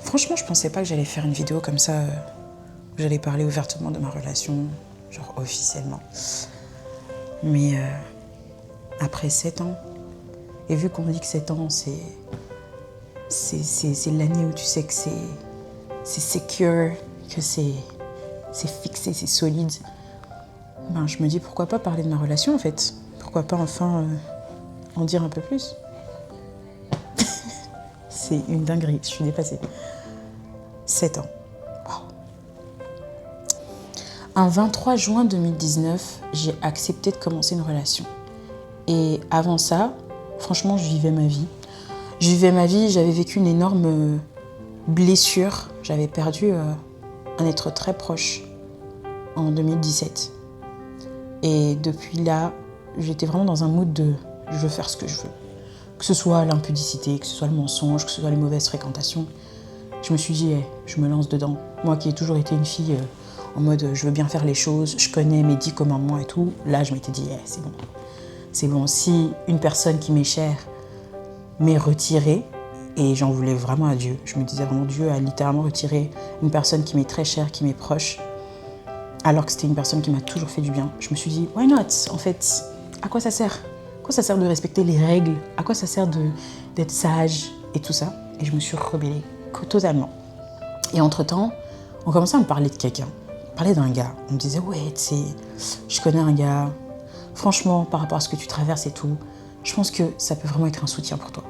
Franchement, je pensais pas que j'allais faire une vidéo comme ça, où j'allais parler ouvertement de ma relation, genre officiellement. Mais après 7 ans, et vu qu'on dit que 7 ans, c'est l'année où tu sais que c'est secure, que c'est fixé, c'est solide, ben, je me dis pourquoi pas parler de ma relation en fait. Pourquoi pas enfin en dire un peu plus. C'est une dinguerie, je suis dépassée. 7 ans. Wow. Un 23 juin 2019, j'ai accepté de commencer une relation. Et avant ça, franchement, je vivais ma vie. J'avais vécu une énorme blessure. J'avais perdu un être très proche en 2017. Et depuis là, j'étais vraiment dans un mood de je veux faire ce que je veux. Que ce soit l'impudicité, que ce soit le mensonge, que ce soit les mauvaises fréquentations. Je me suis dit, je me lance dedans. Moi qui ai toujours été une fille en mode je veux bien faire les choses, je connais mes 10 commandements et tout. Là, je m'étais dit, c'est bon. C'est bon, si une personne qui m'est chère m'est retirée, et j'en voulais vraiment à Dieu. Je me disais vraiment, Dieu a littéralement retiré une personne qui m'est très chère, qui m'est proche, alors que c'était une personne qui m'a toujours fait du bien. Je me suis dit, why not? En fait, à quoi ça sert? À quoi ça sert de respecter les règles? À quoi ça sert d'être sage et tout ça? Et je me suis rebellée totalement. Et entre-temps, on commençait à me parler de quelqu'un. On parlait d'un gars. On me disait, ouais, tu sais, je connais un gars. Franchement, par rapport à ce que tu traverses et tout, je pense que ça peut vraiment être un soutien pour toi.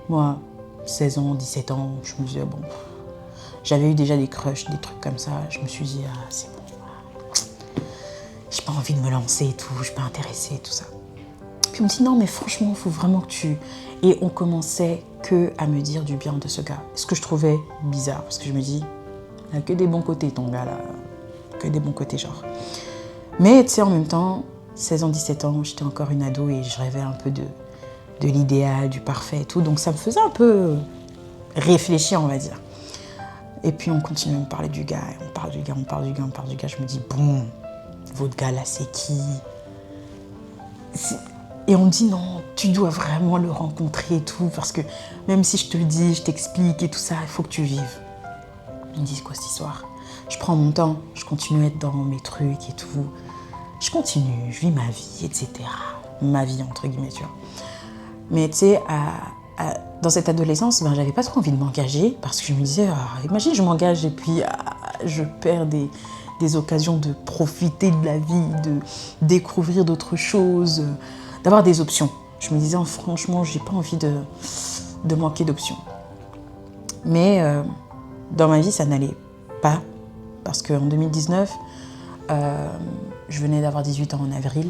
Moi, 16 ans, 17 ans, je me disais, bon, j'avais eu déjà des crushs, des trucs comme ça. Je me suis dit, c'est bon. J'ai pas envie de me lancer et tout, je suis pas intéressée et tout ça. Puis on me dit, non, mais franchement, il faut vraiment que tu... Et on commençait que à me dire du bien de ce gars. Ce que je trouvais bizarre, parce que je me dis, il n'a que des bons côtés, ton gars, là. Que des bons côtés, genre. Mais, tu sais, en même temps, 16 ans, 17 ans, j'étais encore une ado et je rêvais un peu de l'idéal, du parfait et tout. Donc, ça me faisait un peu réfléchir, on va dire. Et puis, on continue à me parler du gars. On parle du gars. Je me dis, bon, votre gars, là, c'est qui? Et on me dit, non, tu dois vraiment le rencontrer et tout. Parce que même si je te le dis, je t'explique et tout ça, il faut que tu vives. Ils me disent, quoi, cette histoire? Je prends mon temps, je continue à être dans mes trucs et tout. Je continue, je vis ma vie, etc. Ma vie, entre guillemets, tu vois. Mais tu sais, dans cette adolescence, ben, j'avais pas trop envie de m'engager parce que je me disais, imagine, je m'engage et puis je perds des occasions de profiter de la vie, de découvrir d'autres choses, d'avoir des options. Je me disais, franchement, j'ai pas envie de manquer d'options. Mais dans ma vie, ça n'allait pas parce qu'en 2019, je venais d'avoir 18 ans en avril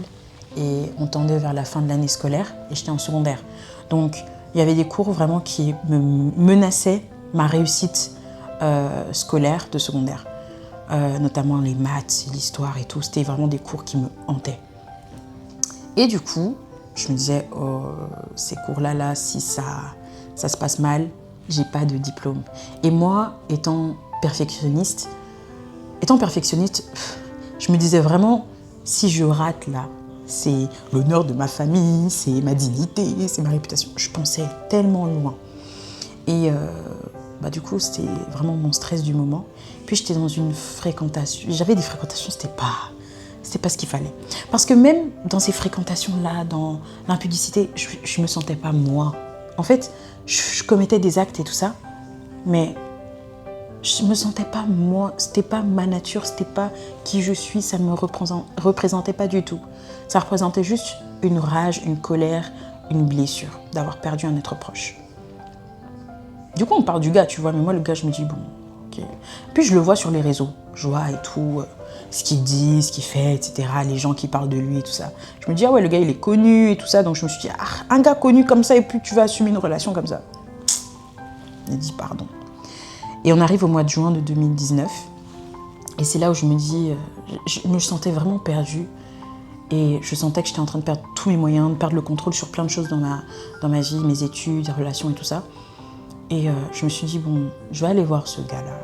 et on tendait vers la fin de l'année scolaire et j'étais en secondaire. Donc, il y avait des cours vraiment qui me menaçaient ma réussite scolaire de secondaire. Notamment les maths, l'histoire et tout. C'était vraiment des cours qui me hantaient. Et du coup, je me disais, ces cours-là, si ça se passe mal, j'ai pas de diplôme. Et moi, étant perfectionniste, je me disais vraiment, si je rate là, c'est l'honneur de ma famille, c'est ma dignité, c'est ma réputation. Je pensais tellement loin. Et du coup, c'était vraiment mon stress du moment. Puis j'étais dans une fréquentation. J'avais des fréquentations, c'était pas ce qu'il fallait. Parce que même dans ces fréquentations-là, dans l'impudicité, je me sentais pas moi. En fait, je commettais des actes et tout ça, mais je me sentais pas moi, c'était pas ma nature, c'était pas qui je suis, ça me représentait pas du tout. Ça représentait juste une rage, une colère, une blessure d'avoir perdu un être proche. Du coup, on parle du gars, tu vois, mais moi, le gars, je me dis, bon, ok. Puis je le vois sur les réseaux, je vois et tout, ce qu'il dit, ce qu'il fait, etc., les gens qui parlent de lui et tout ça. Je me dis, ah ouais, le gars, il est connu et tout ça, donc je me suis dit, un gars connu comme ça, et puis tu vas assumer une relation comme ça. Il dit, pardon. Et on arrive au mois de juin de 2019. Et c'est là où je me dis, je me sentais vraiment perdue. Et je sentais que j'étais en train de perdre tous mes moyens, de perdre le contrôle sur plein de choses dans ma vie, mes études, les relations et tout ça. Et je me suis dit, bon, je vais aller voir ce gars-là.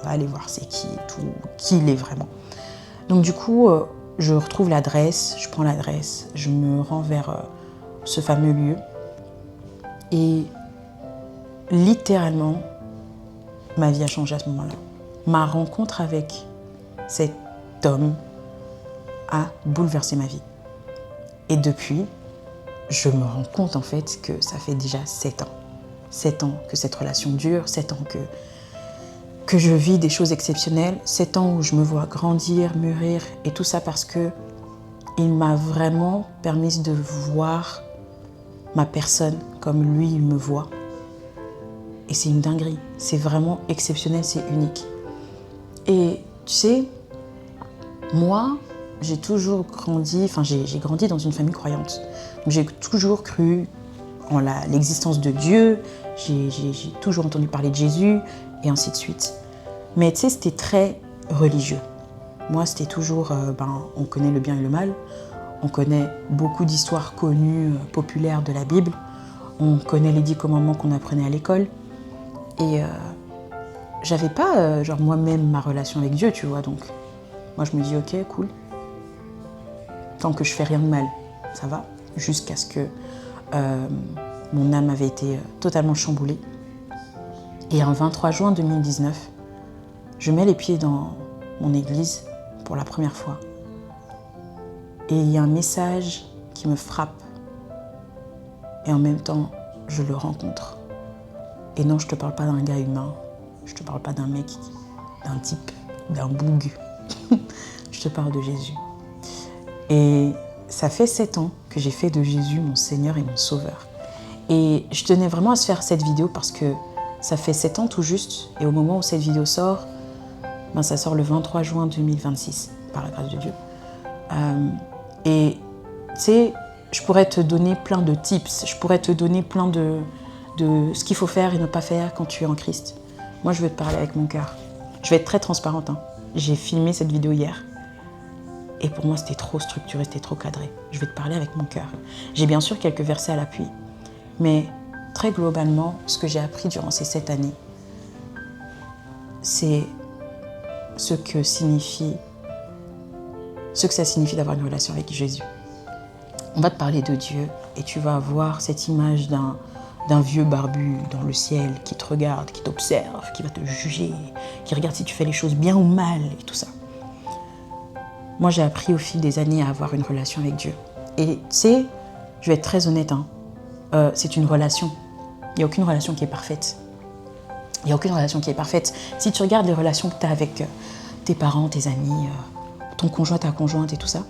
On va aller voir c'est qui et tout, qui il est vraiment. Donc du coup, je retrouve l'adresse, je prends l'adresse, je me rends vers ce fameux lieu. Et littéralement, ma vie a changé à ce moment-là. Ma rencontre avec cet homme a bouleversé ma vie. Et depuis, je me rends compte en fait que ça fait déjà 7 ans. 7 ans que cette relation dure, 7 ans que je vis des choses exceptionnelles, 7 ans où je me vois grandir, mûrir, et tout ça parce que il m'a vraiment permis de voir ma personne comme lui, il me voit. Et c'est une dinguerie, c'est vraiment exceptionnel, c'est unique. Et tu sais, moi, j'ai toujours grandi, j'ai grandi dans une famille croyante. J'ai toujours cru en l'existence de Dieu, j'ai toujours entendu parler de Jésus, et ainsi de suite. Mais tu sais, c'était très religieux. Moi, c'était toujours, on connaît le bien et le mal, on connaît beaucoup d'histoires connues, populaires de la Bible, on connaît les 10 commandements qu'on apprenait à l'école, et j'avais pas, moi-même, ma relation avec Dieu, tu vois, donc moi, je me dis, ok, cool, tant que je fais rien de mal, ça va, jusqu'à ce que mon âme avait été totalement chamboulée. Et un 23 juin 2019, je mets les pieds dans mon église pour la première fois. Et il y a un message qui me frappe. Et en même temps, je le rencontre. Et non, je te parle pas d'un gars humain. Je te parle pas d'un mec, d'un type, d'un boug. Je te parle de Jésus. Et ça fait 7 ans que j'ai fait de Jésus mon Seigneur et mon Sauveur. Et je tenais vraiment à se faire cette vidéo parce que ça fait 7 ans tout juste. Et au moment où cette vidéo sort, ça sort le 23 juin 2026, par la grâce de Dieu. Et tu sais, je pourrais te donner plein de tips, je pourrais te donner plein de ce qu'il faut faire et ne pas faire quand tu es en Christ. Moi, je veux te parler avec mon cœur. Je vais être très transparente. J'ai filmé cette vidéo hier. Et pour moi, c'était trop structuré, c'était trop cadré. Je vais te parler avec mon cœur. J'ai bien sûr quelques versets à l'appui. Mais très globalement, ce que j'ai appris durant ces 7 années, c'est ce que ça signifie d'avoir une relation avec Jésus. On va te parler de Dieu et tu vas avoir cette image d'un vieux barbu dans le ciel qui te regarde, qui t'observe, qui va te juger, qui regarde si tu fais les choses bien ou mal et tout ça. Moi, j'ai appris au fil des années à avoir une relation avec Dieu. Et tu sais, je vais être très honnête, c'est une relation. Il n'y a aucune relation qui est parfaite. Il n'y a aucune relation qui est parfaite. Si tu regardes les relations que tu as avec tes parents, tes amis, ton conjoint, ta conjointe et tout ça,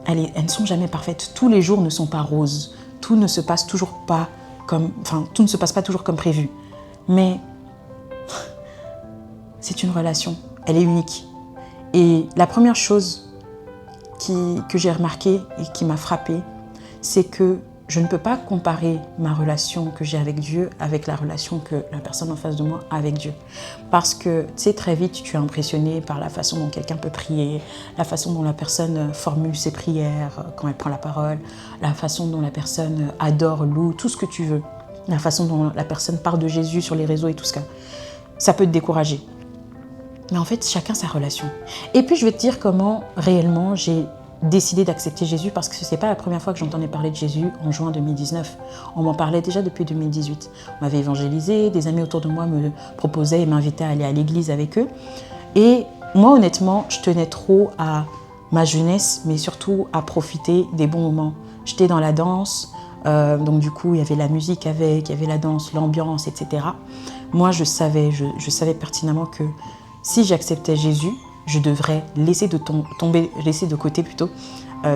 elles ne sont jamais parfaites. Tous les jours ne sont pas roses. Tout ne se passe tout ne se passe pas toujours comme prévu. Mais c'est une relation. Elle est unique. Et la première chose que j'ai remarquée et qui m'a frappée, c'est que je ne peux pas comparer ma relation que j'ai avec Dieu avec la relation que la personne en face de moi a avec Dieu. Parce que, tu sais, très vite, tu es impressionné par la façon dont quelqu'un peut prier, la façon dont la personne formule ses prières quand elle prend la parole, la façon dont la personne adore, loue, tout ce que tu veux, la façon dont la personne parle de Jésus sur les réseaux et tout ça. Ça peut te décourager. Mais en fait, chacun sa relation. Et puis, je vais te dire comment réellement j'ai décidé d'accepter Jésus, parce que ce n'est pas la première fois que j'entendais parler de Jésus en juin 2019. On m'en parlait déjà depuis 2018. On m'avait évangélisé, des amis autour de moi me proposaient et m'invitaient à aller à l'église avec eux. Et moi, honnêtement, je tenais trop à ma jeunesse, mais surtout à profiter des bons moments. J'étais dans la danse, donc du coup, il y avait la musique avec, il y avait la danse, l'ambiance, etc. Moi, je savais pertinemment que si j'acceptais Jésus, je devrais laisser de côté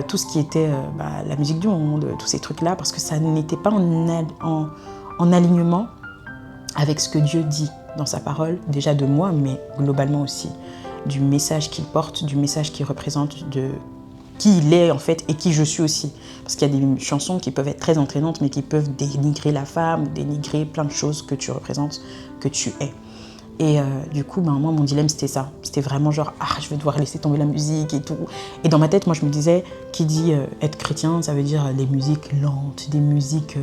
tout ce qui était la musique du monde, tous ces trucs-là, parce que ça n'était pas en alignement avec ce que Dieu dit dans sa parole, déjà de moi, mais globalement aussi du message qu'il porte, du message qu'il représente, de qui il est en fait et qui je suis aussi. Parce qu'il y a des chansons qui peuvent être très entraînantes, mais qui peuvent dénigrer la femme, dénigrer plein de choses que tu représentes, que tu es. Et du coup, moi, mon dilemme, c'était ça. C'était vraiment genre, je vais devoir laisser tomber la musique et tout. Et dans ma tête, moi, je me disais, qui dit être chrétien, ça veut dire des musiques lentes, des musiques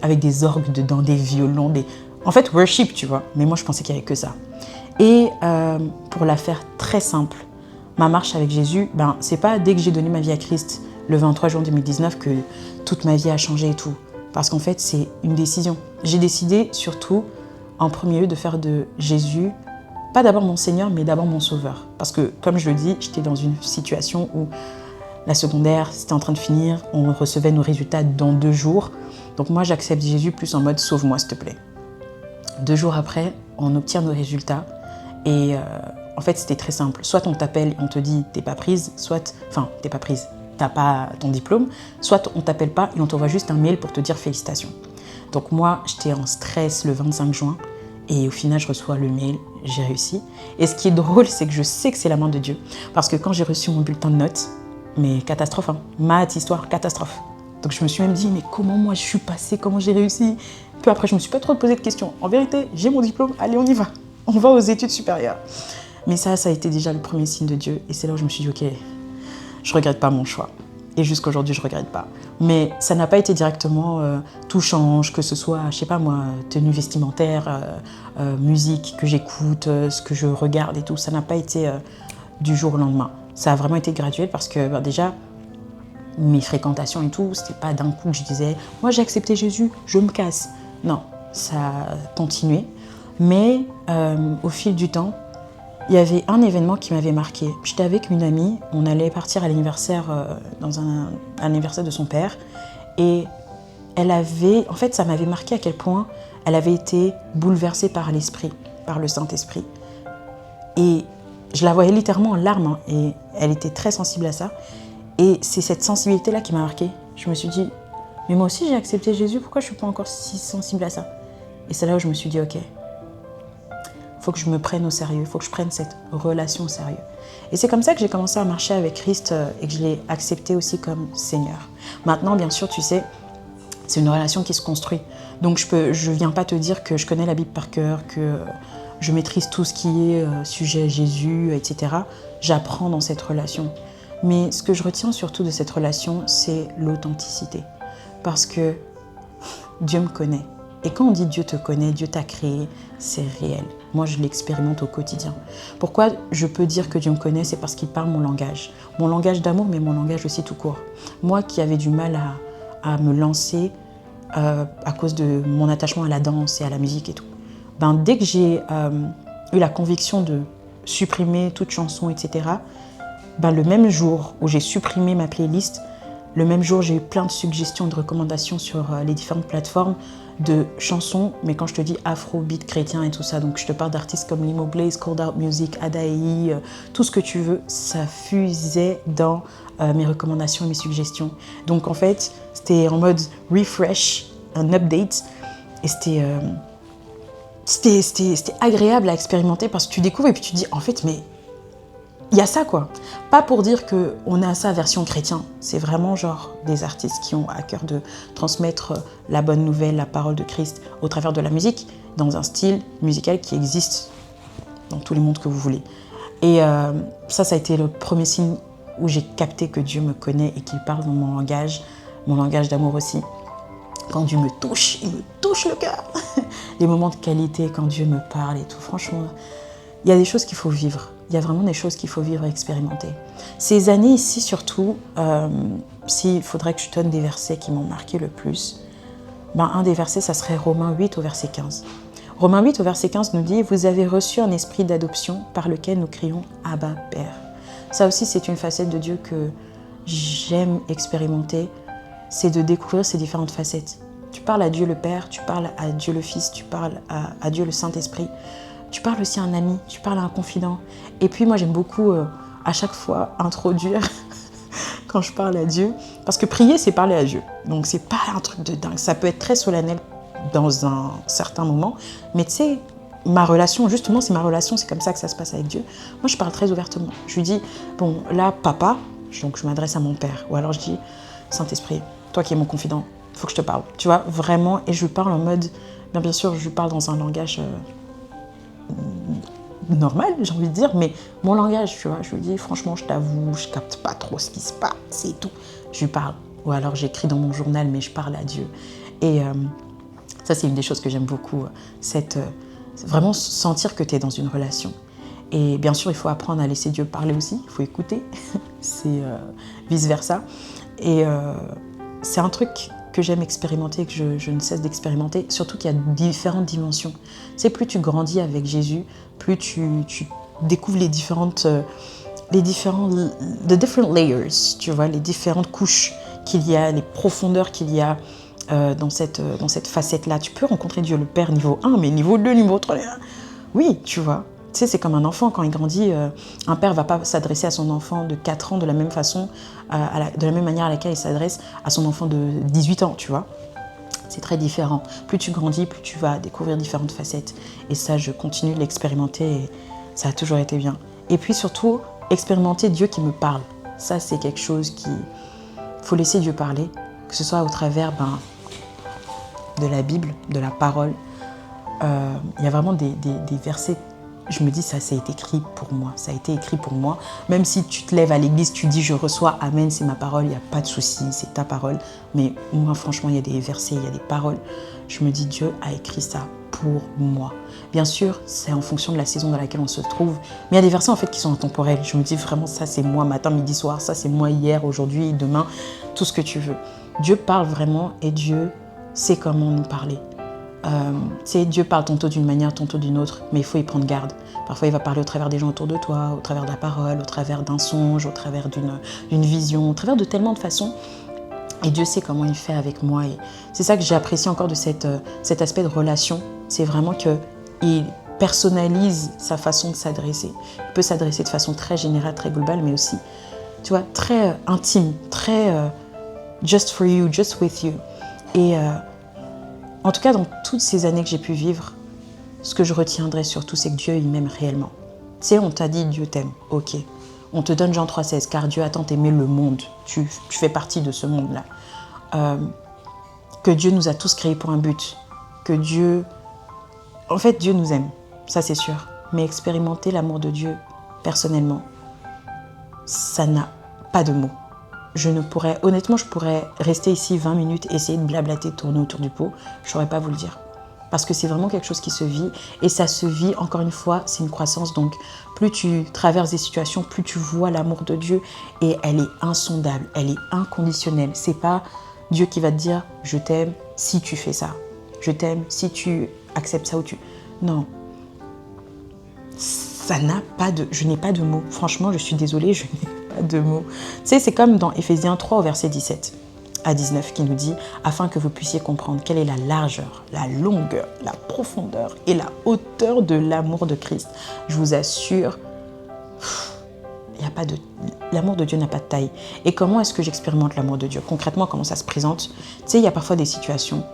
avec des orgues dedans, des violons, En fait, worship, tu vois. Mais moi, je pensais qu'il n'y avait que ça. Et pour la faire très simple, ma marche avec Jésus, c'est pas dès que j'ai donné ma vie à Christ, le 23 juin 2019, que toute ma vie a changé et tout. Parce qu'en fait, c'est une décision. J'ai décidé surtout en premier lieu de faire de Jésus, pas d'abord mon Seigneur, mais d'abord mon Sauveur. Parce que, comme je le dis, j'étais dans une situation où la secondaire, c'était en train de finir, on recevait nos résultats dans 2 jours. Donc moi, j'accepte Jésus plus en mode « sauve-moi, s'il te plaît ». 2 jours après, on obtient nos résultats. Et en fait, c'était très simple. Soit on t'appelle et on te dit « t'es pas prise », soit... Enfin, t'es pas prise, t'as pas ton diplôme. Soit on t'appelle pas et on t'envoie juste un mail pour te dire « félicitations ». Donc moi, j'étais en stress le 25 juin. Et au final, je reçois le mail, j'ai réussi. Et ce qui est drôle, c'est que je sais que c'est la main de Dieu. Parce que quand j'ai reçu mon bulletin de notes, mais catastrophe, hein, maths, histoire, catastrophe. Donc je me suis même dit, mais comment moi je suis passée, comment j'ai réussi? Puis après, je me suis pas trop posé de questions. En vérité, j'ai mon diplôme, allez, on y va. On va aux études supérieures. Mais ça a été déjà le premier signe de Dieu. Et c'est là où je me suis dit, ok, je regrette pas mon choix. Et jusqu'à aujourd'hui, je regrette pas. Mais ça n'a pas été directement tout change, que ce soit, je sais pas moi, tenue vestimentaire, musique que j'écoute, ce que je regarde et tout. Ça n'a pas été du jour au lendemain. Ça a vraiment été graduel parce que déjà, mes fréquentations et tout, c'était pas d'un coup que je disais « moi j'ai accepté Jésus, je me casse ». Non, ça a continué. Mais au fil du temps, il y avait un événement qui m'avait marqué. J'étais avec une amie, on allait partir à l'anniversaire, dans un anniversaire de son père. Et elle avait, en fait, ça m'avait marqué à quel point elle avait été bouleversée par l'esprit, par le Saint-Esprit. Et je la voyais littéralement en larmes, hein, et elle était très sensible à ça. Et c'est cette sensibilité-là qui m'a marquée. Je me suis dit, mais moi aussi j'ai accepté Jésus, pourquoi je ne suis pas encore si sensible à ça? Et c'est là où je me suis dit, ok, il faut que je me prenne au sérieux, il faut que je prenne cette relation au sérieux. Et c'est comme ça que j'ai commencé à marcher avec Christ et que je l'ai accepté aussi comme Seigneur. Maintenant, bien sûr, tu sais, c'est une relation qui se construit. Donc je viens pas te dire que je connais la Bible par cœur, que je maîtrise tout ce qui est sujet à Jésus, etc. J'apprends dans cette relation. Mais ce que je retiens surtout de cette relation, c'est l'authenticité. Parce que Dieu me connaît. Et quand on dit Dieu te connaît, Dieu t'a créé, c'est réel. Moi, je l'expérimente au quotidien. Pourquoi je peux dire que Dieu me connaît? C'est parce qu'il parle mon langage. Mon langage d'amour, mais mon langage aussi tout court. Moi qui avais du mal à me lancer à cause de mon attachement à la danse et à la musique et tout. Ben, dès que j'ai eu la conviction de supprimer toute chanson, etc., ben, le même jour où j'ai supprimé ma playlist, le même jour, j'ai eu plein de suggestions, de recommandations sur les différentes plateformes de chansons, mais quand je te dis afrobeat chrétien et tout ça, donc je te parle d'artistes comme Limo Blaze, Cold Out Music, Adaï, tout ce que tu veux, ça fusait dans mes recommandations et mes suggestions. Donc en fait, c'était en mode refresh, un update, et c'était agréable à expérimenter parce que tu découvres et puis tu te dis, en fait, mais il y a ça quoi. Pas pour dire qu'on a ça version chrétien, c'est vraiment genre des artistes qui ont à cœur de transmettre la bonne nouvelle, la parole de Christ au travers de la musique, dans un style musical qui existe dans tous les mondes que vous voulez. Et ça a été le premier signe où j'ai capté que Dieu me connaît et qu'il parle dans mon langage d'amour aussi. Quand Dieu me touche, il me touche le cœur. Les moments de qualité, quand Dieu me parle et tout, franchement, il y a des choses qu'il faut vivre. Il y a vraiment des choses qu'il faut vivre et expérimenter. Ces années ici, surtout, s'il faudrait que je te donne des versets qui m'ont marqué le plus, ben, un des versets, ça serait Romains 8 au verset 15. Romains 8 au verset 15 nous dit « Vous avez reçu un esprit d'adoption par lequel nous crions « Abba, Père ». Ça aussi, c'est une facette de Dieu que j'aime expérimenter, c'est de découvrir ces différentes facettes. Tu parles à Dieu le Père, tu parles à Dieu le Fils, tu parles à Dieu le Saint-Esprit. Tu parles aussi à un ami, tu parles à un confident. Et puis moi, j'aime beaucoup à chaque fois introduire quand je parle à Dieu. Parce que prier, c'est parler à Dieu. Donc, c'est pas un truc de dingue. Ça peut être très solennel dans un certain moment. Mais tu sais, ma relation, justement, c'est ma relation, c'est comme ça que ça se passe avec Dieu. Moi, je parle très ouvertement. Je lui dis, bon, là, papa, donc je m'adresse à mon père. Ou alors je dis, Saint-Esprit, toi qui es mon confident, il faut que je te parle. Tu vois, vraiment. Et je parle en mode, bien sûr, je parle dans un langage normal, j'ai envie de dire, mais mon langage, tu vois, je lui dis, franchement, je t'avoue, je capte pas trop ce qui se passe, c'est tout. Je lui parle. Ou alors j'écris dans mon journal, mais je parle à Dieu. Et ça, c'est une des choses que j'aime beaucoup, vraiment sentir que tu es dans une relation. Et bien sûr, il faut apprendre à laisser Dieu parler aussi, il faut écouter, c'est vice-versa. Et c'est un truc que j'aime expérimenter, que je ne cesse d'expérimenter, surtout qu'il y a différentes dimensions. Tu sais, plus tu grandis avec Jésus, plus tu découvres les différents, the different layers, tu vois, les différentes couches qu'il y a, les profondeurs qu'il y a dans cette facette-là. Tu peux rencontrer Dieu le Père niveau 1, mais niveau 2, niveau 3, oui, tu vois. Tu sais, c'est comme un enfant, quand il grandit, un père ne va pas s'adresser à son enfant de 4 ans de la même façon, de la même manière à laquelle il s'adresse à son enfant de 18 ans, tu vois. C'est très différent. Plus tu grandis, plus tu vas découvrir différentes facettes. Et ça, je continue de l'expérimenter et ça a toujours été bien. Et puis surtout, expérimenter Dieu qui me parle. Ça, c'est quelque chose qui... faut laisser Dieu parler, que ce soit au travers de la Bible, de la parole. Il y a vraiment des versets, je me dis, ça a été écrit pour moi. Ça a été écrit pour moi. Même si tu te lèves à l'église, tu dis, je reçois, amen, c'est ma parole, il n'y a pas de souci, c'est ta parole. Mais moi, franchement, il y a des versets, il y a des paroles. Je me dis, Dieu a écrit ça pour moi. Bien sûr, c'est en fonction de la saison dans laquelle on se trouve. Mais il y a des versets, en fait, qui sont intemporels. Je me dis, vraiment, ça, c'est moi, matin, midi, soir. Ça, c'est moi, hier, aujourd'hui, demain, tout ce que tu veux. Dieu parle vraiment et Dieu sait comment nous parler. Dieu parle tantôt d'une manière, tantôt d'une autre, mais il faut y prendre garde. Parfois, il va parler au travers des gens autour de toi, au travers de la parole, au travers d'un songe, au travers d'une vision, au travers de tellement de façons. Et Dieu sait comment il fait avec moi. Et c'est ça que j'ai apprécié encore de cet aspect de relation. C'est vraiment qu'il personnalise sa façon de s'adresser. Il peut s'adresser de façon très générale, très globale, mais aussi, tu vois, très intime, très just for you, just with you. Et en tout cas, dans toutes ces années que j'ai pu vivre, ce que je retiendrai surtout, c'est que Dieu, il m'aime réellement. Tu sais, on t'a dit Dieu t'aime, ok. On te donne Jean 3,16, car Dieu a tant aimé le monde. Tu fais partie de ce monde-là. Que Dieu nous a tous créés pour un but. Que Dieu... En fait, Dieu nous aime, ça c'est sûr. Mais expérimenter l'amour de Dieu, personnellement, ça n'a pas de mots. Honnêtement, je pourrais rester ici 20 minutes, essayer de blablater, tourner autour du pot. Je ne saurais pas vous le dire. Parce que c'est vraiment quelque chose qui se vit. Et ça se vit, encore une fois, c'est une croissance. Donc, plus tu traverses des situations, plus tu vois l'amour de Dieu. Et elle est insondable, elle est inconditionnelle. C'est pas Dieu qui va te dire « je t'aime si tu fais ça ». Je t'aime si tu acceptes ça ou tu... Non. Ça n'a pas de... Je n'ai pas de mots. Franchement, je suis désolée, je n'ai pas de mots. Tu sais, c'est comme dans Éphésiens 3 au verset 17 à 19 qui nous dit « Afin que vous puissiez comprendre quelle est la largeur, la longueur, la profondeur et la hauteur de l'amour de Christ. » Je vous assure, l'amour de Dieu n'a pas de taille. Et comment est-ce que j'expérimente l'amour de Dieu? Concrètement, comment ça se présente? Tu sais, il y a parfois des situations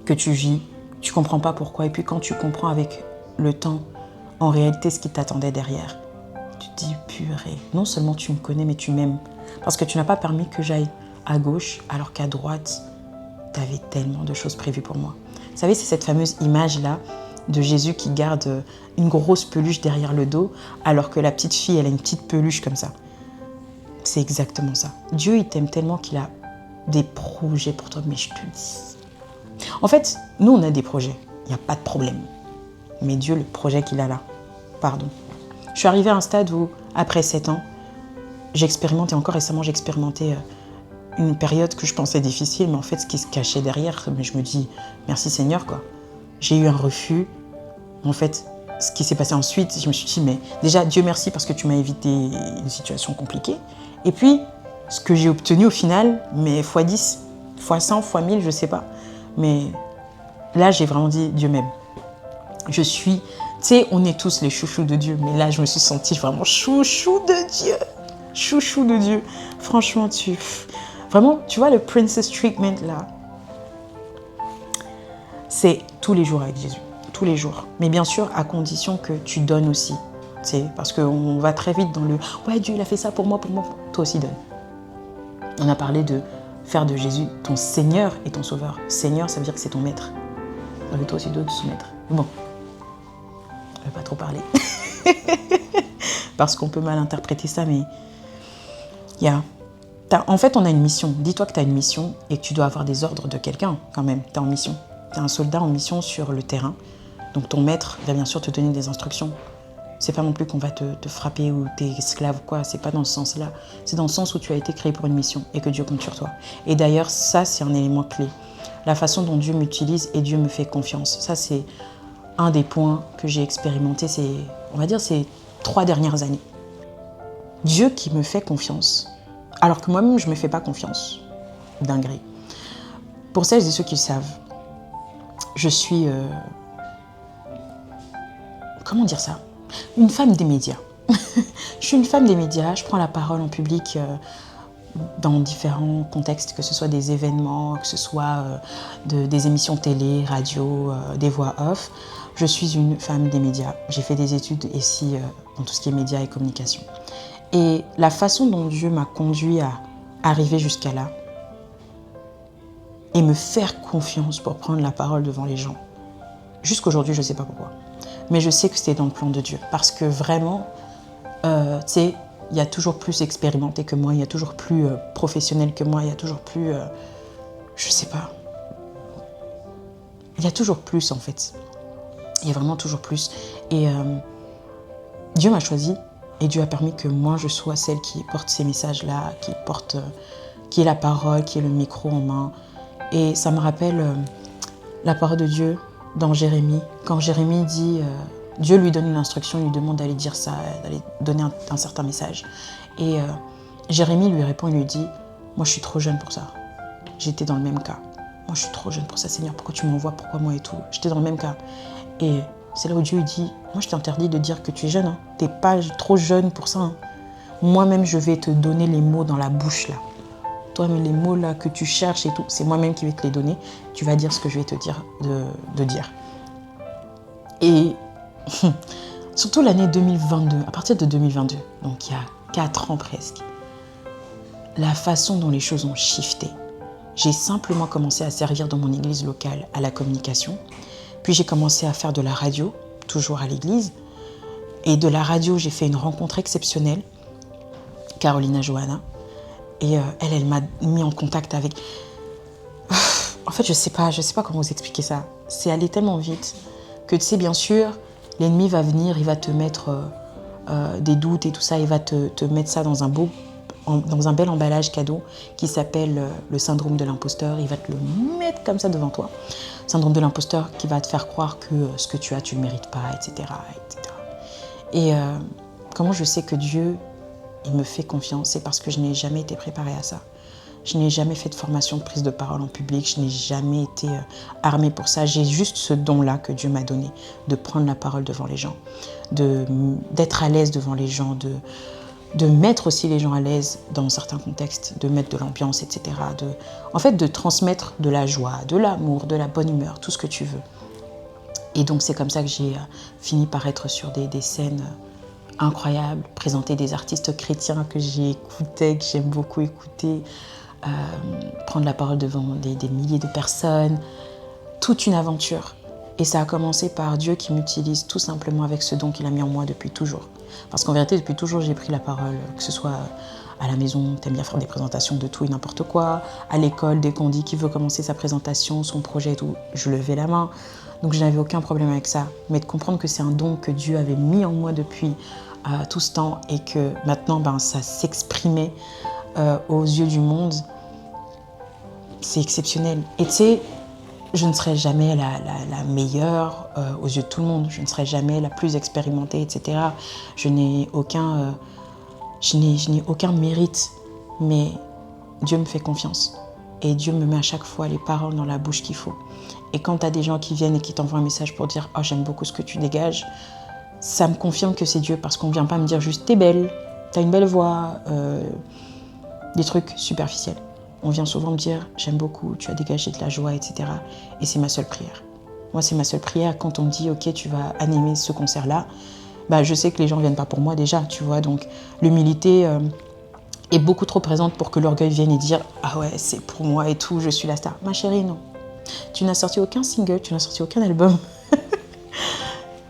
que tu vis, tu ne comprends pas pourquoi. Et puis quand tu comprends avec le temps, en réalité, ce qui t'attendait derrière, tu te dis, purée, non seulement tu me connais, mais tu m'aimes. Parce que tu n'as pas permis que j'aille à gauche, alors qu'à droite, tu avais tellement de choses prévues pour moi. Vous savez, c'est cette fameuse image-là de Jésus qui garde une grosse peluche derrière le dos, alors que la petite fille, elle a une petite peluche comme ça. C'est exactement ça. Dieu, il t'aime tellement qu'il a des projets pour toi, mais je te dis... En fait, nous, on a des projets, il n'y a pas de problème. Mais Dieu, le projet qu'il a là, pardon. Je suis arrivée à un stade où, après 7 ans, j'expérimente, et encore récemment, j'expérimentais une période que je pensais difficile, mais en fait, ce qui se cachait derrière, mais je me dis, merci Seigneur, quoi. J'ai eu un refus. En fait, ce qui s'est passé ensuite, je me suis dit, mais déjà, Dieu merci parce que tu m'as évité une situation compliquée. Et puis, ce que j'ai obtenu au final, mais x10, x100, x1000, je sais pas. Mais là, j'ai vraiment dit, Dieu m'aime. Je suis, tu sais, on est tous les chouchous de Dieu, mais là, je me suis sentie vraiment chouchou de Dieu. Chouchou de Dieu. Franchement, vraiment, tu vois, le princess treatment, là, c'est tous les jours avec Jésus. Tous les jours. Mais bien sûr, à condition que tu donnes aussi. Tu sais, parce qu'on va très vite dans le « Ouais, Dieu, il a fait ça pour moi, Toi aussi, donne. On a parlé de faire de Jésus ton Seigneur et ton Sauveur. Seigneur, ça veut dire que c'est ton maître. Ça veut toi aussi de soumettre. Bon, je ne vais pas trop parler. Parce qu'on peut mal interpréter ça, mais... En fait, on a une mission. Dis-toi que tu as une mission et que tu dois avoir des ordres de quelqu'un quand même. Tu es en mission. Tu es un soldat en mission sur le terrain. Donc ton maître va bien sûr te donner des instructions. C'est pas non plus qu'on va te frapper ou t'es esclave ou quoi, c'est pas dans ce sens-là. C'est dans le sens où tu as été créé pour une mission et que Dieu compte sur toi. Et d'ailleurs, ça, c'est un élément clé. La façon dont Dieu m'utilise et Dieu me fait confiance. Ça, c'est un des points que j'ai expérimenté, on va dire, ces 3 dernières années. Dieu qui me fait confiance, alors que moi-même, je ne me fais pas confiance, dinguerie. Pour celles et ceux qui le savent, je suis... comment dire ça? Une femme des médias. Je suis une femme des médias, je prends la parole en public dans différents contextes, que ce soit des événements, que ce soit des émissions télé, radio, des voix off. Je suis une femme des médias. J'ai fait des études ici dans tout ce qui est médias et communication. Et la façon dont Dieu m'a conduit à arriver jusqu'à là et me faire confiance pour prendre la parole devant les gens, jusqu'aujourd'hui, je ne sais pas pourquoi. Mais je sais que c'était dans le plan de Dieu. Parce que vraiment, tu sais, il y a toujours plus expérimenté que moi, il y a toujours plus professionnel que moi, il y a toujours plus... je sais pas. Il y a toujours plus, en fait. Il y a vraiment toujours plus. Et Dieu m'a choisi et Dieu a permis que moi, je sois celle qui porte ces messages-là, qui est la parole, qui est le micro en main. Et ça me rappelle la parole de Dieu dans Jérémie. Quand Jérémie dit... Dieu lui donne une instruction, il lui demande d'aller dire ça, d'aller donner un certain message. Et Jérémie lui répond, il lui dit, moi je suis trop jeune pour ça. J'étais dans le même cas. Moi je suis trop jeune pour ça, Seigneur, pourquoi tu m'envoies, pourquoi moi et tout. J'étais dans le même cas. Et c'est là où Dieu dit, moi je t'interdis de dire que tu es jeune, hein. T'es pas trop jeune pour ça. Hein. Moi-même je vais te donner les mots dans la bouche là. Toi, mais les mots là que tu cherches et tout, c'est moi-même qui vais te les donner. Tu vas dire ce que je vais te dire de dire. Et surtout l'année 2022, à partir de 2022, donc il y a 4 ans presque, la façon dont les choses ont shifté. J'ai simplement commencé à servir dans mon église locale à la communication. Puis j'ai commencé à faire de la radio, toujours à l'église. Et de la radio, j'ai fait une rencontre exceptionnelle, Carolina Johanna. Et elle m'a mis en contact avec... En fait, je sais pas comment vous expliquer ça. C'est allé tellement vite que tu sais, bien sûr, l'ennemi va venir, il va te mettre des doutes et tout ça, il va te mettre ça dans un bel emballage cadeau qui s'appelle le syndrome de l'imposteur. Il va te le mettre comme ça devant toi. Syndrome de l'imposteur qui va te faire croire que ce que tu as, tu ne le mérites pas, etc. etc. Et comment je sais que Dieu, il me fait confiance, c'est parce que je n'ai jamais été préparée à ça. Je n'ai jamais fait de formation de prise de parole en public, je n'ai jamais été armée pour ça. J'ai juste ce don-là que Dieu m'a donné, de prendre la parole devant les gens, d'être à l'aise devant les gens, de mettre aussi les gens à l'aise dans certains contextes, de mettre de l'ambiance, etc. En fait, de transmettre de la joie, de l'amour, de la bonne humeur, tout ce que tu veux. Et donc, c'est comme ça que j'ai fini par être sur des scènes incroyables, présenter des artistes chrétiens que j'écoutais, que j'aime beaucoup écouter, prendre la parole devant des milliers de personnes, toute une aventure. Et ça a commencé par Dieu qui m'utilise tout simplement avec ce don qu'il a mis en moi depuis toujours. Parce qu'en vérité, depuis toujours, j'ai pris la parole, que ce soit à la maison, t'aimes bien faire des présentations de tout et n'importe quoi, à l'école, dès qu'on dit qui veut commencer sa présentation, son projet et tout, je levais la main. Donc je n'avais aucun problème avec ça. Mais de comprendre que c'est un don que Dieu avait mis en moi depuis tout ce temps et que maintenant, ça s'exprimait aux yeux du monde, c'est exceptionnel. Et tu sais, je ne serai jamais la meilleure aux yeux de tout le monde. Je ne serai jamais la plus expérimentée, etc. Je n'ai aucun mérite, mais Dieu me fait confiance. Et Dieu me met à chaque fois les paroles dans la bouche qu'il faut. Et quand tu as des gens qui viennent et qui t'envoient un message pour dire « Oh, j'aime beaucoup ce que tu dégages », ça me confirme que c'est Dieu parce qu'on ne vient pas me dire juste « T'es belle, t'as une belle voix », des trucs superficiels. On vient souvent me dire « J'aime beaucoup, tu as dégagé de la joie, etc. » Et c'est ma seule prière. Moi, c'est ma seule prière quand on me dit « Ok, tu vas animer ce concert-là », je sais que les gens ne viennent pas pour moi déjà, tu vois. Donc, l'humilité est beaucoup trop présente pour que l'orgueil vienne et dire « Ah ouais, c'est pour moi et tout, je suis la star. » Ma chérie, non. Tu n'as sorti aucun single, tu n'as sorti aucun album.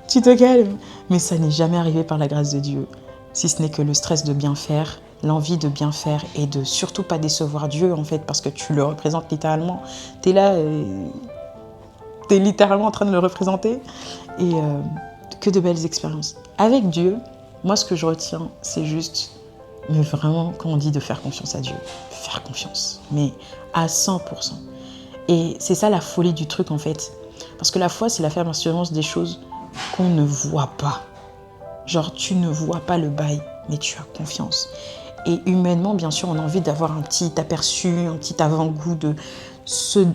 Tu te calmes. Mais ça n'est jamais arrivé par la grâce de Dieu. Si ce n'est que le stress de bien faire, l'envie de bien faire et de surtout pas décevoir Dieu, en fait, parce que tu le représentes littéralement. Tu es littéralement en train de le représenter. Et que de belles expériences. Avec Dieu, moi, ce que je retiens, c'est juste, mais vraiment, quand on dit de faire confiance à Dieu, faire confiance, mais à 100%. Et c'est ça la folie du truc, en fait. Parce que la foi, c'est la ferme assurance des choses qu'on ne voit pas. Genre, tu ne vois pas le bail, mais tu as confiance. Et humainement, bien sûr, on a envie d'avoir un petit aperçu, un petit avant-goût de ce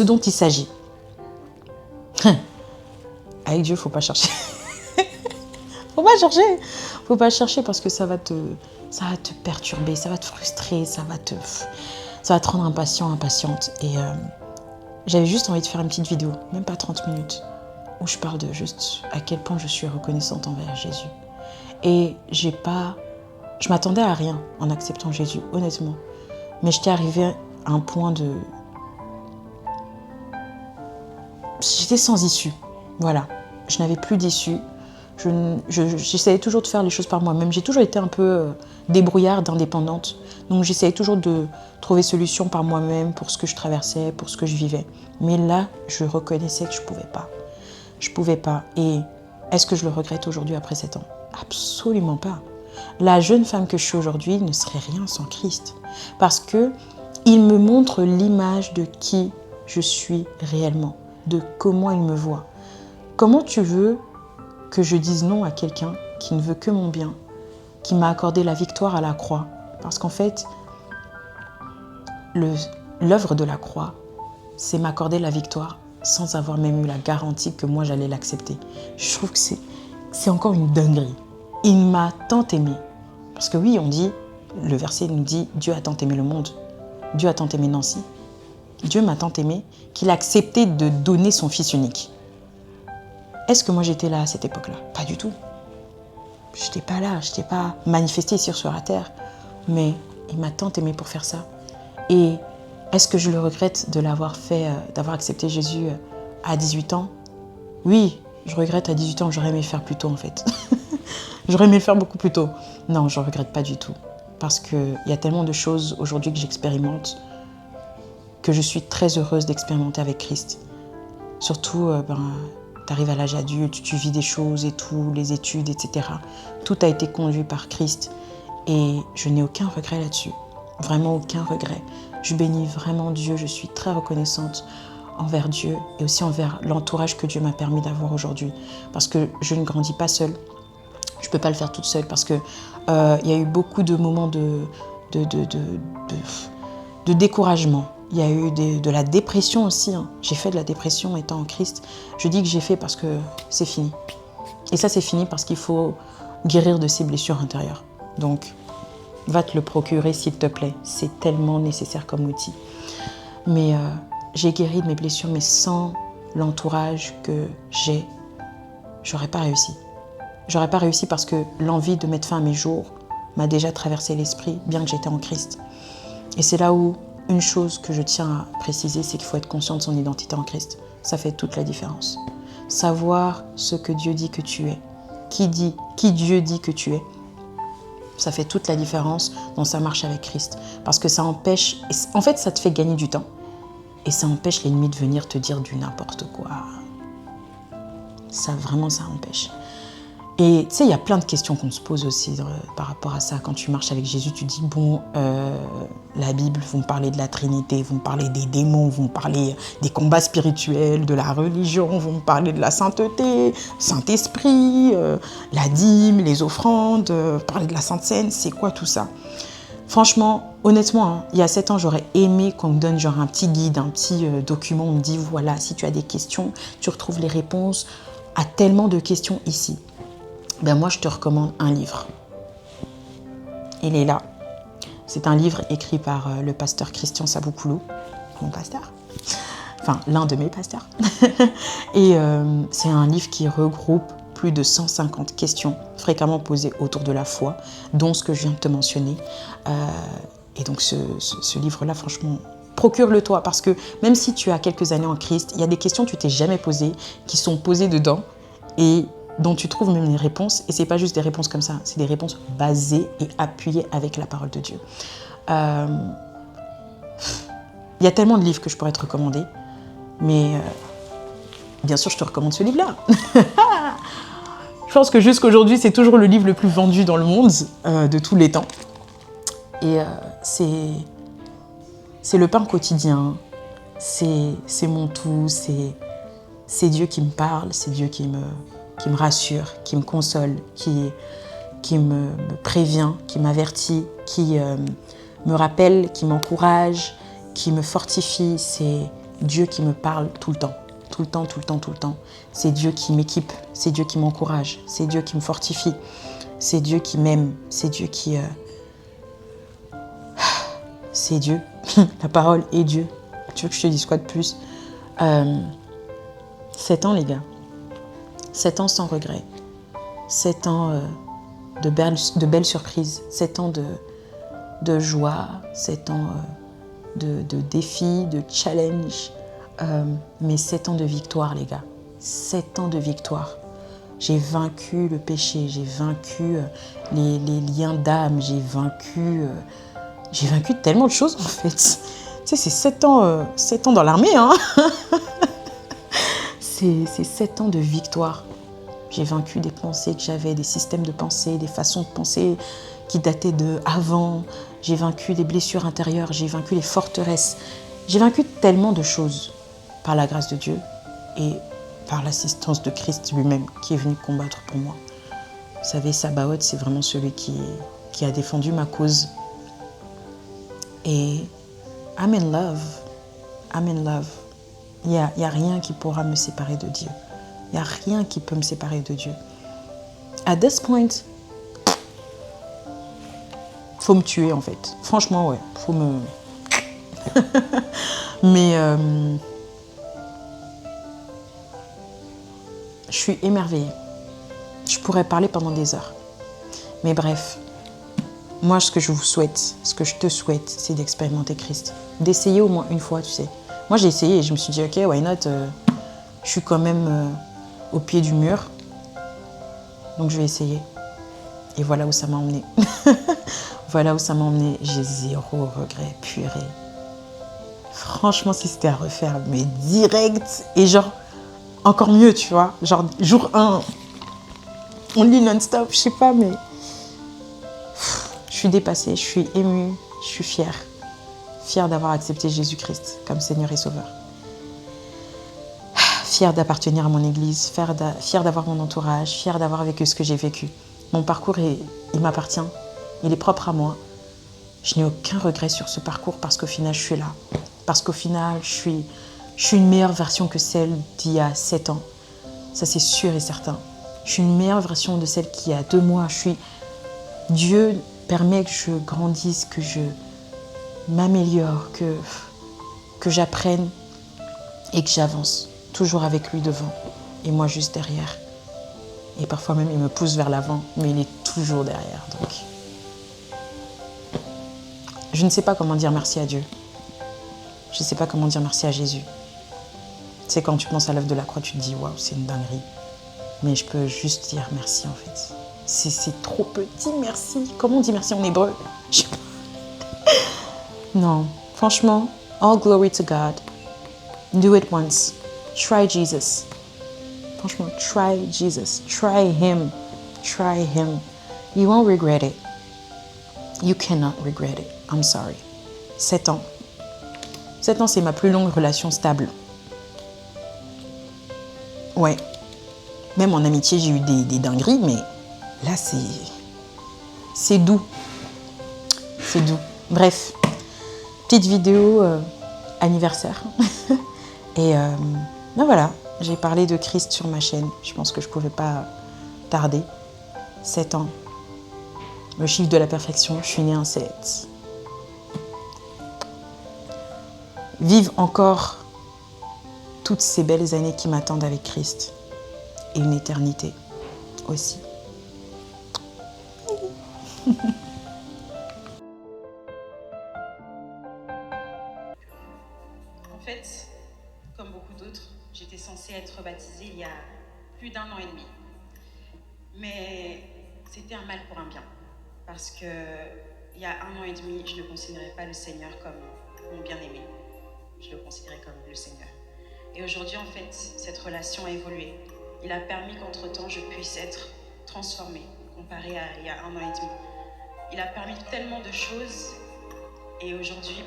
dont il s'agit. Avec Dieu, il ne faut pas chercher. Faut pas chercher parce que ça va te perturber, ça va te frustrer, ça va te rendre impatient, impatiente. Et j'avais juste envie de faire une petite vidéo, même pas 30 minutes, où je parle de juste à quel point je suis reconnaissante envers Jésus. Et je m'attendais à rien en acceptant Jésus, honnêtement. Mais j'étais arrivée à un point de... J'étais sans issue. Voilà. Je n'avais plus d'issue. J'essayais toujours de faire les choses par moi-même. J'ai toujours été un peu débrouillarde, indépendante. Donc j'essayais toujours de trouver solution par moi-même pour ce que je traversais, pour ce que je vivais. Mais là, je reconnaissais que je ne pouvais pas. Je ne pouvais pas. Et est-ce que je le regrette aujourd'hui après 7 ans? Absolument pas. La jeune femme que je suis aujourd'hui ne serait rien sans Christ. Parce qu'il me montre l'image de qui je suis réellement, de comment il me voit. Comment tu veux que je dise non à quelqu'un qui ne veut que mon bien, qui m'a accordé la victoire à la croix? Parce qu'en fait, l'œuvre de la croix, c'est m'accorder la victoire sans avoir même eu la garantie que moi j'allais l'accepter. Je trouve que c'est encore une dinguerie. Il m'a tant aimé. Parce que oui, on dit, le verset nous dit, Dieu a tant aimé le monde. Dieu a tant aimé Nancy. Dieu m'a tant aimé qu'il a accepté de donner son fils unique. Est-ce que moi j'étais là à cette époque-là? Pas du tout. Je n'étais pas là, je n'étais pas manifestée ici sur la terre. Mais il m'a tant aimé pour faire ça. Et est-ce que je le regrette de l'avoir fait, d'avoir accepté Jésus à 18 ans? Oui, je regrette à 18 ans, j'aurais aimé le faire plus tôt en fait. J'aurais aimé le faire beaucoup plus tôt. Non, je ne regrette pas du tout. Parce qu'il y a tellement de choses aujourd'hui que j'expérimente que je suis très heureuse d'expérimenter avec Christ. Surtout, tu arrives à l'âge adulte, tu vis des choses et tout, les études, etc. Tout a été conduit par Christ. Et je n'ai aucun regret là-dessus. Vraiment aucun regret. Je bénis vraiment Dieu, je suis très reconnaissante envers Dieu et aussi envers l'entourage que Dieu m'a permis d'avoir aujourd'hui. Parce que je ne grandis pas seule. Je ne peux pas le faire toute seule parce que y a eu beaucoup de moments de découragement. Il y a eu de la dépression aussi. Hein. J'ai fait de la dépression étant en Christ. Je dis que j'ai fait parce que c'est fini. Et ça, c'est fini parce qu'il faut guérir de ses blessures intérieures. Donc, va te le procurer s'il te plaît. C'est tellement nécessaire comme outil. Mais j'ai guéri de mes blessures, mais sans l'entourage que j'ai, j'aurais pas réussi. J'aurais pas réussi parce que l'envie de mettre fin à mes jours m'a déjà traversé l'esprit, bien que j'étais en Christ. Et c'est là où une chose que je tiens à préciser, c'est qu'il faut être conscient de son identité en Christ. Ça fait toute la différence. Savoir ce que Dieu dit que tu es, qui Dieu dit que tu es, ça fait toute la différence dans sa marche avec Christ. Parce que ça empêche, en fait ça te fait gagner du temps et ça empêche l'ennemi de venir te dire du n'importe quoi. Ça vraiment, ça empêche. Et tu sais, il y a plein de questions qu'on se pose aussi par rapport à ça. Quand tu marches avec Jésus, tu dis, bon, la Bible, vous me parlez de la Trinité, vous me parlez des démons, vous me parlez des combats spirituels, de la religion, vous me parlez de la sainteté, Saint-Esprit, la dîme, les offrandes, parler de la Sainte Seine, c'est quoi tout ça? Franchement, honnêtement, hein, il y a 7 ans, j'aurais aimé qu'on me donne genre un petit guide, un petit document. On me dit, voilà, si tu as des questions, tu retrouves les réponses à tellement de questions ici. Ben moi, je te recommande un livre. Il est là. C'est un livre écrit par le pasteur Christian Saboukoulou, mon pasteur, enfin l'un de mes pasteurs. Et c'est un livre qui regroupe plus de 150 questions fréquemment posées autour de la foi, dont ce que je viens de te mentionner. Et donc ce livre-là, franchement, procure-le-toi, parce que même si tu as quelques années en Christ, il y a des questions que tu t'es jamais posées, qui sont posées dedans, et dont tu trouves même les réponses, et c'est pas juste des réponses comme ça, c'est des réponses basées et appuyées avec la parole de Dieu. Il y a tellement de livres que je pourrais te recommander, mais Bien sûr, je te recommande ce livre-là. Je pense que jusqu'à aujourd'hui, c'est toujours le livre le plus vendu dans le monde de tous les temps. Et c'est le pain quotidien, c'est mon tout, c'est Dieu qui me parle, c'est Dieu qui me rassure, qui me console, qui me prévient, qui m'avertit, qui me rappelle, qui m'encourage, qui me fortifie. C'est Dieu qui me parle tout le temps. Tout le temps, tout le temps, tout le temps. C'est Dieu qui m'équipe, c'est Dieu qui m'encourage, c'est Dieu qui me fortifie, c'est Dieu qui m'aime, c'est Dieu qui... C'est Dieu, la parole est Dieu. Tu veux que je te dise quoi de plus 7 ans les gars, 7 ans sans regret, 7 ans de belles surprises, 7 ans de joie, 7 ans de défis, de challenge, mais 7 ans de victoire les gars, 7 ans de victoire. J'ai vaincu le péché, j'ai vaincu les liens d'âme, j'ai vaincu tellement de choses en fait. Tu sais, c'est 7 ans dans l'armée, hein. C'est 7 ans de victoire. J'ai vaincu des pensées que j'avais, des systèmes de pensée, des façons de penser qui dataient de avant. J'ai vaincu des blessures intérieures, j'ai vaincu les forteresses. J'ai vaincu tellement de choses par la grâce de Dieu et par l'assistance de Christ lui-même qui est venu combattre pour moi. Vous savez, Sabaoth, c'est vraiment celui qui a défendu ma cause. Et I'm in love. I'm in love. Il y a rien qui pourra me séparer de Dieu. Il n'y a rien qui peut me séparer de Dieu. At this point, faut me tuer en fait. Franchement, ouais. Faut me... Mais je suis émerveillée. Je pourrais parler pendant des heures. Mais bref, moi, ce que je vous souhaite, ce que je te souhaite, c'est d'expérimenter Christ. D'essayer au moins une fois, tu sais. Moi, j'ai essayé et je me suis dit, ok, why not, je suis quand même au pied du mur. Donc, je vais essayer. Et voilà où ça m'a emmené. Voilà où ça m'a emmené. J'ai 0 regret, purée. Franchement, si c'était à refaire, mais direct. Et genre, encore mieux, tu vois. Genre, jour 1, on lit non-stop, je sais pas, mais... Je suis dépassée, je suis émue, je suis fière. Fière d'avoir accepté Jésus-Christ comme Seigneur et Sauveur. Fière d'appartenir à mon église, fière d'avoir mon entourage, fière d'avoir vécu ce que j'ai vécu. Mon parcours, il m'appartient, il est propre à moi. Je n'ai aucun regret sur ce parcours parce qu'au final, je suis là. Parce qu'au final, je suis une meilleure version que celle d'il y a 7 ans. Ça, c'est sûr et certain. Je suis une meilleure version de celle qui a 2 mois. Dieu permet que je grandisse, que je m'améliore, que j'apprenne et que j'avance. Toujours avec lui devant et moi juste derrière. Et parfois même, il me pousse vers l'avant, mais il est toujours derrière. Donc, je ne sais pas comment dire merci à Dieu. Je ne sais pas comment dire merci à Jésus. Tu sais, quand tu penses à l'œuvre de la croix, tu te dis, waouh, c'est une dinguerie. Mais je peux juste dire merci en fait. C'est trop petit, merci. Comment on dit merci en hébreu? Non, franchement, all glory to God. Do it once. Try Jesus. Franchement, try Jesus. Try Him. Try Him. You won't regret it. You cannot regret it. I'm sorry. 7 ans. 7 ans, c'est ma plus longue relation stable. Ouais. Même en amitié, j'ai eu des dingueries, mais là, c'est doux. C'est doux. Bref, petite vidéo anniversaire. Et ben voilà, j'ai parlé de Christ sur ma chaîne. Je pense que je ne pouvais pas tarder. 7 ans. Le chiffre de la perfection, je suis née un 7. Vive encore toutes ces belles années qui m'attendent avec Christ. Et une éternité aussi. En fait, comme beaucoup d'autres, j'étais censée être baptisée il y a plus d'1 an et demi. Mais c'était un mal pour un bien. Parce que il y a 1 an et demi, je ne considérais pas le Seigneur comme mon bien-aimé. Je le considérais comme le Seigneur. Et aujourd'hui, en fait, cette relation a évolué. Il a permis qu'entre-temps, je puisse être transformée, comparée à il y a 1 an et demi. Il a permis tellement de choses. Et aujourd'hui,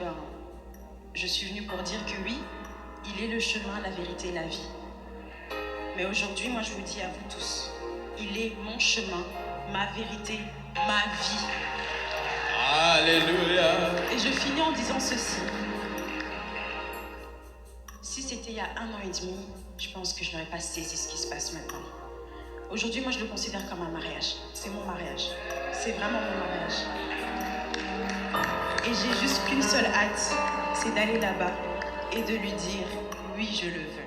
je suis venue pour dire que oui, il est le chemin, la vérité et la vie. Mais aujourd'hui, moi, je vous dis à vous tous, il est mon chemin, ma vérité, ma vie. Alléluia. Et je finis en disant ceci. Si c'était il y a 1 an et demi, je pense que je n'aurais pas saisi ce qui se passe maintenant. Aujourd'hui, moi, je le considère comme un mariage. C'est mon mariage. C'est vraiment mon mariage. Et j'ai juste qu'une seule hâte, c'est d'aller là-bas et de lui dire, oui, je le veux.